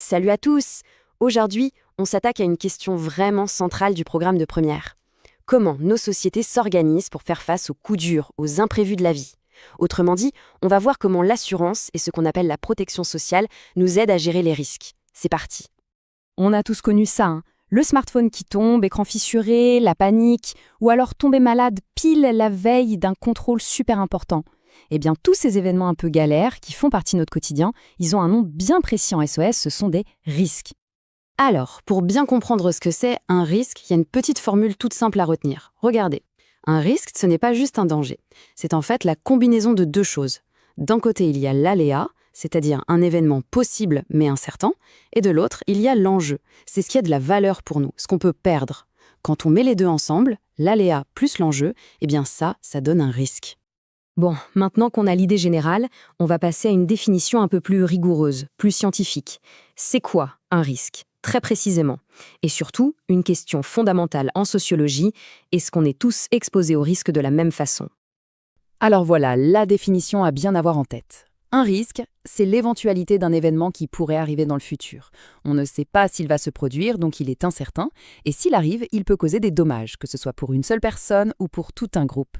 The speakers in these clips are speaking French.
Salut à tous! Aujourd'hui, on s'attaque à une question vraiment centrale du programme de première. Comment nos sociétés s'organisent pour faire face aux coups durs, aux imprévus de la vie? Autrement dit, on va voir comment l'assurance et ce qu'on appelle la protection sociale nous aident à gérer les risques. C'est parti! On a tous connu ça, hein. Le smartphone qui tombe, écran fissuré, la panique, ou alors tomber malade pile la veille d'un contrôle super important. Eh bien, tous ces événements un peu galères qui font partie de notre quotidien, ils ont un nom bien précis en SOS, ce sont des risques. Alors, pour bien comprendre ce que c'est, un risque, il y a une petite formule toute simple à retenir. Regardez. Un risque, ce n'est pas juste un danger. C'est en fait la combinaison de deux choses. D'un côté, il y a l'aléa, c'est-à-dire un événement possible mais incertain, et de l'autre, il y a l'enjeu. C'est ce qui a de la valeur pour nous, ce qu'on peut perdre. Quand on met les deux ensemble, l'aléa plus l'enjeu, eh bien ça donne un risque. Bon, maintenant qu'on a l'idée générale, on va passer à une définition un peu plus rigoureuse, plus scientifique. C'est quoi un risque, très précisément? Et surtout, une question fondamentale en sociologie, est-ce qu'on est tous exposés au risque de la même façon? Alors voilà, la définition à bien avoir en tête. Un risque, c'est l'éventualité d'un événement qui pourrait arriver dans le futur. On ne sait pas s'il va se produire, donc il est incertain, et s'il arrive, il peut causer des dommages, que ce soit pour une seule personne ou pour tout un groupe.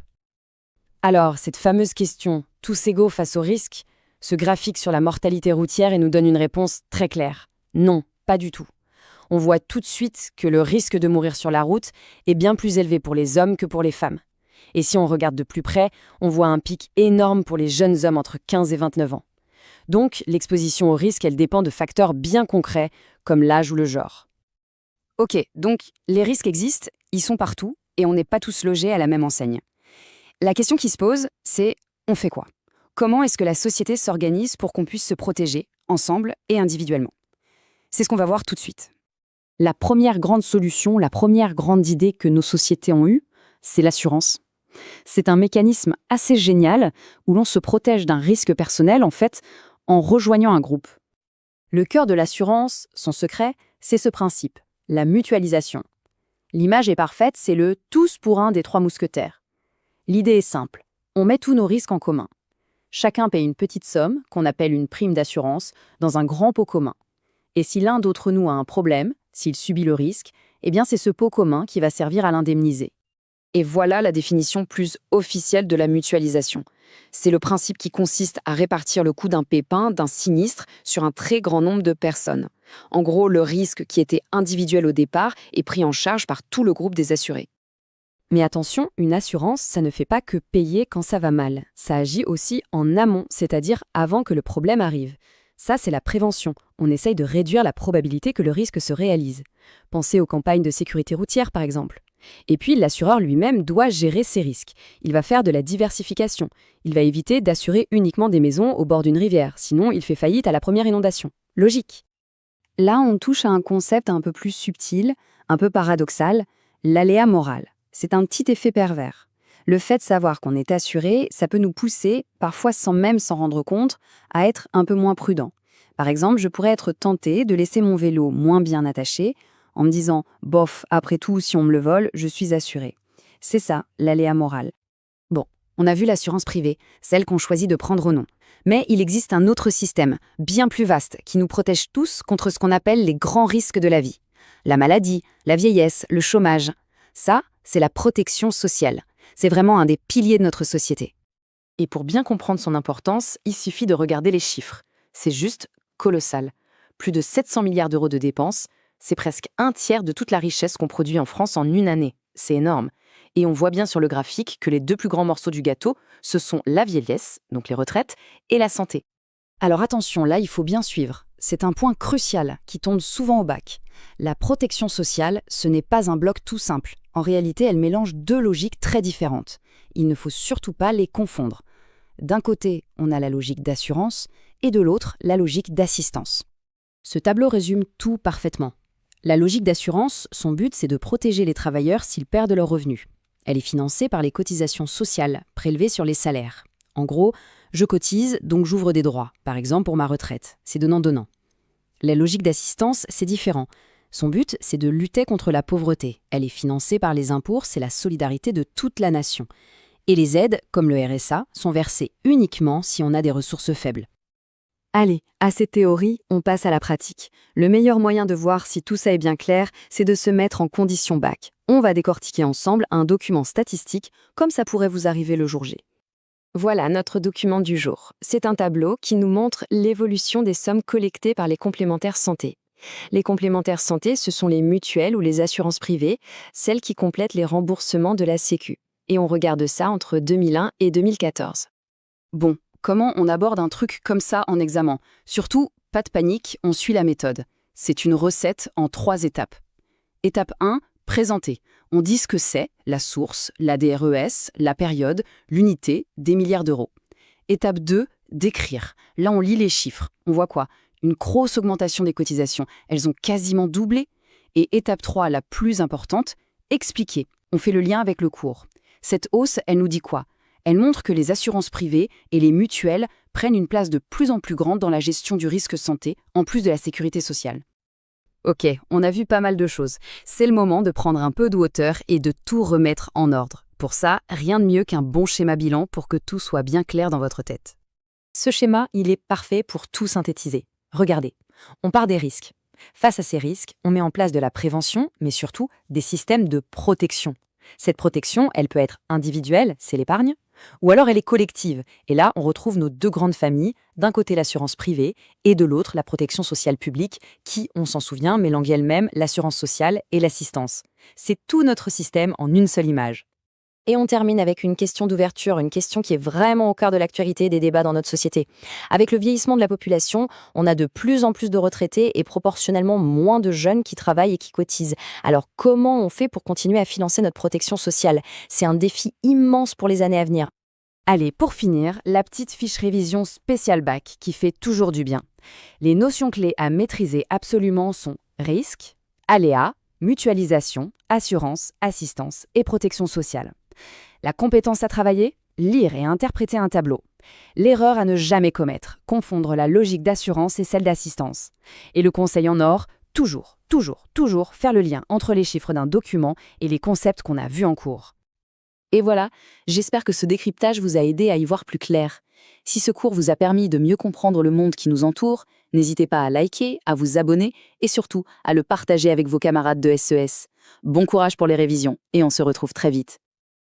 Alors, cette fameuse question, tous égaux face au risque, ce graphique sur la mortalité routière et nous donne une réponse très claire. Non, pas du tout. On voit tout de suite que le risque de mourir sur la route est bien plus élevé pour les hommes que pour les femmes. Et si on regarde de plus près, on voit un pic énorme pour les jeunes hommes entre 15 et 29 ans. Donc, l'exposition au risque, elle dépend de facteurs bien concrets, comme l'âge ou le genre. Ok, donc les risques existent, ils sont partout, et on n'est pas tous logés à la même enseigne. La question qui se pose, c'est on fait quoi? Comment est-ce que la société s'organise pour qu'on puisse se protéger, ensemble et individuellement? C'est ce qu'on va voir tout de suite. La première grande solution, la première grande idée que nos sociétés ont eue, c'est l'assurance. C'est un mécanisme assez génial où l'on se protège d'un risque personnel, en fait, en rejoignant un groupe. Le cœur de l'assurance, son secret, c'est ce principe, la mutualisation. L'image est parfaite, c'est le « tous pour un » des trois mousquetaires. L'idée est simple, on met tous nos risques en commun. Chacun paye une petite somme, qu'on appelle une prime d'assurance, dans un grand pot commun. Et si l'un d'entre nous a un problème, s'il subit le risque, eh bien c'est ce pot commun qui va servir à l'indemniser. Et voilà la définition plus officielle de la mutualisation. C'est le principe qui consiste à répartir le coût d'un pépin, d'un sinistre, sur un très grand nombre de personnes. En gros, le risque qui était individuel au départ est pris en charge par tout le groupe des assurés. Mais attention, une assurance, ça ne fait pas que payer quand ça va mal. Ça agit aussi en amont, c'est-à-dire avant que le problème arrive. Ça, c'est la prévention. On essaye de réduire la probabilité que le risque se réalise. Pensez aux campagnes de sécurité routière, par exemple. Et puis, l'assureur lui-même doit gérer ses risques. Il va faire de la diversification. Il va éviter d'assurer uniquement des maisons au bord d'une rivière, sinon il fait faillite à la première inondation. Logique. Là, on touche à un concept un peu plus subtil, un peu paradoxal, l'aléa moral. C'est un petit effet pervers. Le fait de savoir qu'on est assuré, ça peut nous pousser, parfois sans même s'en rendre compte, à être un peu moins prudent. Par exemple, je pourrais être tentée de laisser mon vélo moins bien attaché, en me disant « bof, après tout, si on me le vole, je suis assuré ». C'est ça, l'aléa moral. Bon, on a vu l'assurance privée, celle qu'on choisit de prendre au nom. Mais il existe un autre système, bien plus vaste, qui nous protège tous contre ce qu'on appelle les grands risques de la vie. La maladie, la vieillesse, le chômage. Ça, c'est la protection sociale. C'est vraiment un des piliers de notre société. Et pour bien comprendre son importance, il suffit de regarder les chiffres. C'est juste colossal. Plus de 700 milliards d'euros de dépenses, c'est presque un tiers de toute la richesse qu'on produit en France en une année. C'est énorme. Et on voit bien sur le graphique que les deux plus grands morceaux du gâteau, ce sont la vieillesse, donc les retraites, et la santé. Alors attention, là, il faut bien suivre. C'est un point crucial qui tombe souvent au bac. La protection sociale, ce n'est pas un bloc tout simple. En réalité, elle mélange deux logiques très différentes. Il ne faut surtout pas les confondre. D'un côté, on a la logique d'assurance, et de l'autre, la logique d'assistance. Ce tableau résume tout parfaitement. La logique d'assurance, son but, c'est de protéger les travailleurs s'ils perdent leurs revenus. Elle est financée par les cotisations sociales prélevées sur les salaires. En gros, je cotise, donc j'ouvre des droits, par exemple pour ma retraite. C'est donnant-donnant. La logique d'assistance, c'est différent. Son but, c'est de lutter contre la pauvreté. Elle est financée par les impôts, c'est la solidarité de toute la nation. Et les aides, comme le RSA, sont versées uniquement si on a des ressources faibles. Allez, à cette théorie, on passe à la pratique. Le meilleur moyen de voir si tout ça est bien clair, c'est de se mettre en condition bac. On va décortiquer ensemble un document statistique, comme ça pourrait vous arriver le jour J. Voilà notre document du jour. C'est un tableau qui nous montre l'évolution des sommes collectées par les complémentaires santé. Les complémentaires santé, ce sont les mutuelles ou les assurances privées, celles qui complètent les remboursements de la Sécu. Et on regarde ça entre 2001 et 2014. Bon, comment on aborde un truc comme ça en examen? Surtout, pas de panique, on suit la méthode. C'est une recette en 3 étapes. Étape 1, présenter. On dit ce que c'est, la source, la DRES, la période, l'unité, des milliards d'euros. Étape 2, décrire. Là, on lit les chiffres. On voit quoi? Une grosse augmentation des cotisations. Elles ont quasiment doublé. Et étape 3, la plus importante, expliquer. On fait le lien avec le cours. Cette hausse, elle nous dit quoi? Elle montre que les assurances privées et les mutuelles prennent une place de plus en plus grande dans la gestion du risque santé, en plus de la sécurité sociale. Ok, on a vu pas mal de choses. C'est le moment de prendre un peu de hauteur et de tout remettre en ordre. Pour ça, rien de mieux qu'un bon schéma bilan pour que tout soit bien clair dans votre tête. Ce schéma, il est parfait pour tout synthétiser. Regardez, on part des risques. Face à ces risques, on met en place de la prévention, mais surtout des systèmes de protection. Cette protection, elle peut être individuelle, c'est l'épargne, ou alors elle est collective. Et là, on retrouve nos 2 grandes familles, d'un côté l'assurance privée et de l'autre la protection sociale publique, qui, on s'en souvient, mélange elle-même l'assurance sociale et l'assistance. C'est tout notre système en une seule image. Et on termine avec une question d'ouverture, une question qui est vraiment au cœur de l'actualité et des débats dans notre société. Avec le vieillissement de la population, on a de plus en plus de retraités et proportionnellement moins de jeunes qui travaillent et qui cotisent. Alors comment on fait pour continuer à financer notre protection sociale? C'est un défi immense pour les années à venir. Allez, pour finir, la petite fiche révision spéciale bac qui fait toujours du bien. Les notions clés à maîtriser absolument sont risque, aléa, mutualisation, assurance, assistance et protection sociale. La compétence à travailler? Lire et interpréter un tableau. L'erreur à ne jamais commettre, confondre la logique d'assurance et celle d'assistance. Et le conseil en or, toujours faire le lien entre les chiffres d'un document et les concepts qu'on a vus en cours. Et voilà, j'espère que ce décryptage vous a aidé à y voir plus clair. Si ce cours vous a permis de mieux comprendre le monde qui nous entoure, n'hésitez pas à liker, à vous abonner et surtout à le partager avec vos camarades de SES. Bon courage pour les révisions et on se retrouve très vite.